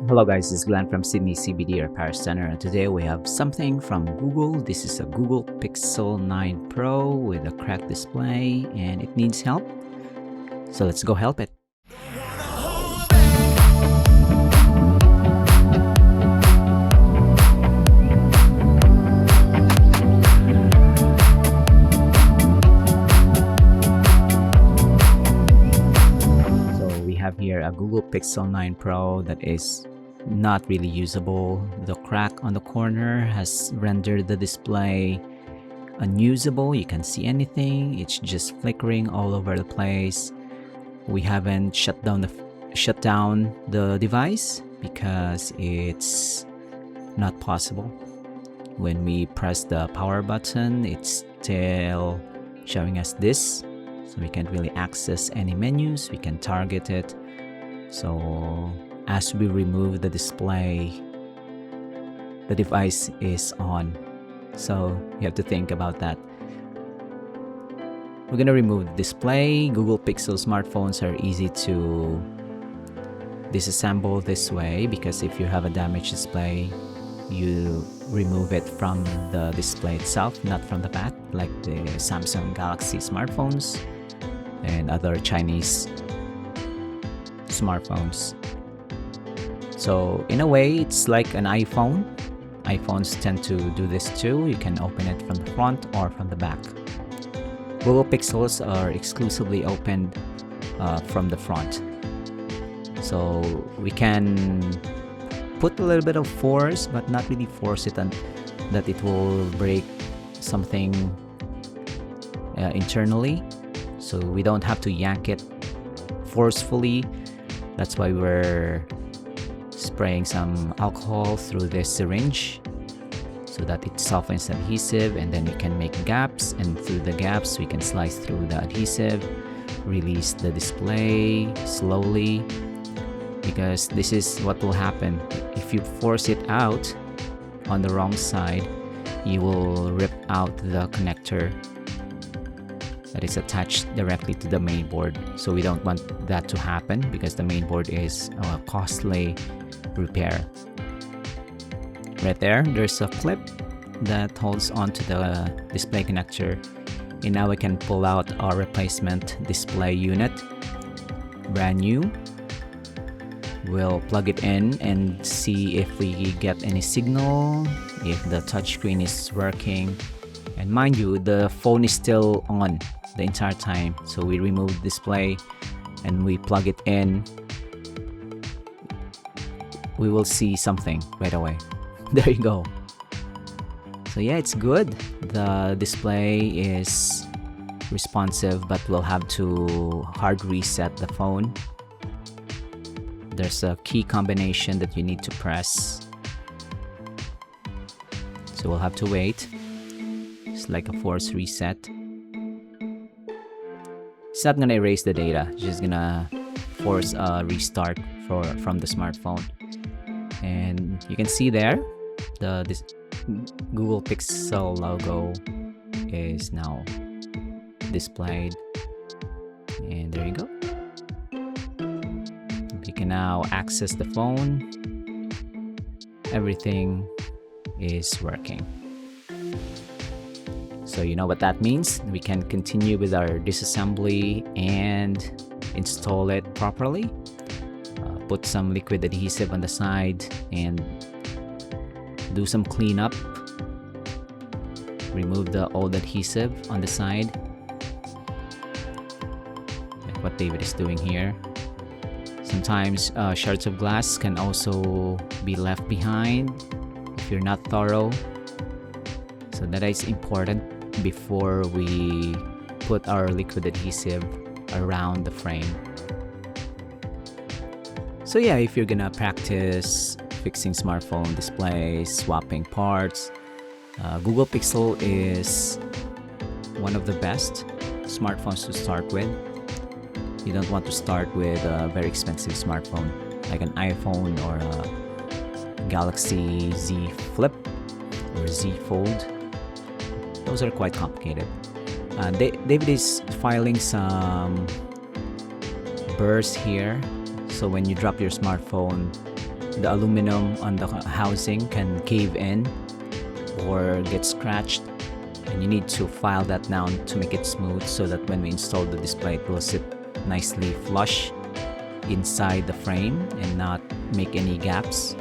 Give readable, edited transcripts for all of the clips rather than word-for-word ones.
Hello guys, this is Glenn from Sydney CBD Repair Centre, and today we have something from Google. This is a Google Pixel 9 Pro with a cracked display and it needs help. So let's go help it. So we have here a Google Pixel 9 Pro that is not really usable. The crack on the corner has rendered the display unusable. You can't see anything. It's just flickering all over the place. We haven't shut down the device because it's not possible. When we press the power button, it's still showing us this, so we can't really access any menus. We can target it. So as we remove the display, the device is on. So you have to think about that. We're gonna remove the display. Google Pixel smartphones are easy to disassemble this way because if you have a damaged display, you remove it from the display itself, not from the back, like the Samsung Galaxy smartphones and other Chinese smartphones. So in a way, it's like an iPhone. iPhones tend to do this too. You can open it from the front or from the back. Google Pixels are exclusively opened from the front. So we can put a little bit of force, but not really force it and that it will break something internally. So we don't have to yank it forcefully. That's why we're spraying some alcohol through this syringe so that it softens the adhesive, and then we can make gaps, and through the gaps we can slice through the adhesive, release the display slowly, because this is what will happen. If you force it out on the wrong side, you will rip out the connector that is attached directly to the main board. So we don't want that to happen because the main board is a costly repair. Right there's a clip that holds onto the display connector, and now we can pull out our replacement display unit, brand new. We'll plug it in and see if we get any signal, if the touchscreen is working. And mind you, the phone is still on the entire time. So we remove the display and we plug it in. We will see something right away. There you go. So yeah, it's good. The display is responsive, but we'll have to hard reset the phone. There's a key combination that you need to press. So we'll have to wait. It's like a force reset. It's not gonna erase the data. It's just gonna force a restart from the smartphone. And you can see there, this Google Pixel logo is now displayed. And there you go. You can now access the phone. Everything is working. So you know what that means. We can continue with our disassembly and install it properly. Put some liquid adhesive on the side and do some cleanup. Remove the old adhesive on the side, like what David is doing here. Sometimes shards of glass can also be left behind if you're not thorough. So that is important before we put our liquid adhesive around the frame. So yeah, if you're gonna practice fixing smartphone displays, swapping parts, Google Pixel is one of the best smartphones to start with. You don't want to start with a very expensive smartphone like an iPhone or a Galaxy Z Flip or Z Fold. Those are quite complicated. David is filing some burrs here. So when you drop your smartphone, the aluminum on the housing can cave in or get scratched, and you need to file that down to make it smooth so that when we install the display it will sit nicely flush inside the frame and not make any gaps.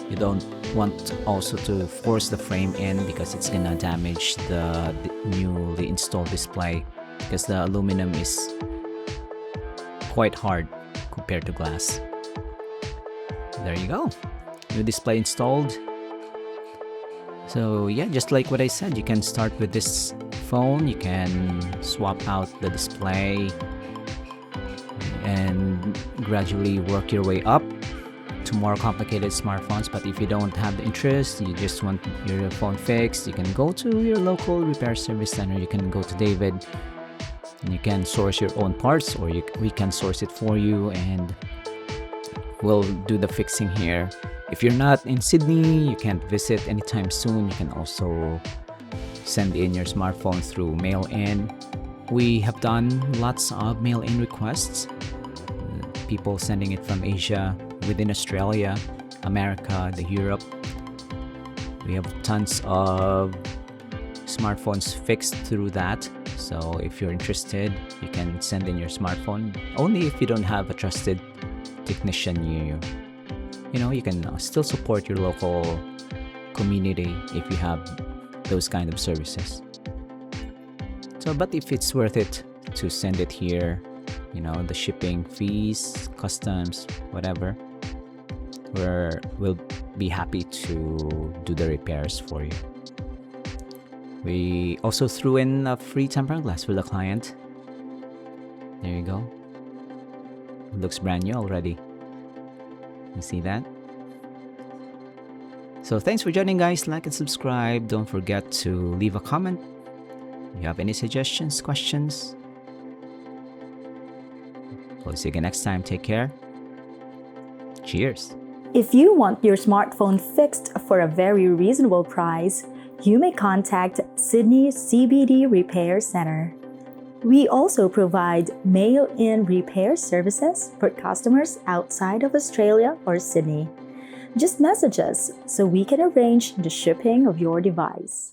You don't want also to force the frame in because it's gonna damage the newly installed display, because the aluminum is quite hard compared to glass. There you go, new display installed. So yeah, just like what I said, you can start with this phone, you can swap out the display and gradually work your way up to more complicated smartphones. But if you don't have the interest, you just want your phone fixed, you can go to your local repair service center. You can go to David and you can source your own parts, or we can source it for you and we'll do the fixing here. If you're not in Sydney, you can't visit anytime soon, you can also send in your smartphone through mail-in. We have done lots of mail-in requests, people sending it from Asia, within Australia, America, Europe. We have tons of smartphones fixed through that. So if you're interested, you can send in your smartphone. Only if you don't have a trusted technician, you know, you can still support your local community if you have those kind of services. So, but if it's worth it to send it here, you know, the shipping fees, customs, whatever, we'll be happy to do the repairs for you. We also threw in a free tempered glass for the client. There you go. It looks brand new already. You see that? So thanks for joining, guys. Like and subscribe. Don't forget to leave a comment if you have any suggestions, questions. We'll see you again next time. Take care. Cheers. If you want your smartphone fixed for a very reasonable price, you may contact Sydney CBD Repair Centre. We also provide mail-in repair services for customers outside of Australia or Sydney. Just message us so we can arrange the shipping of your device.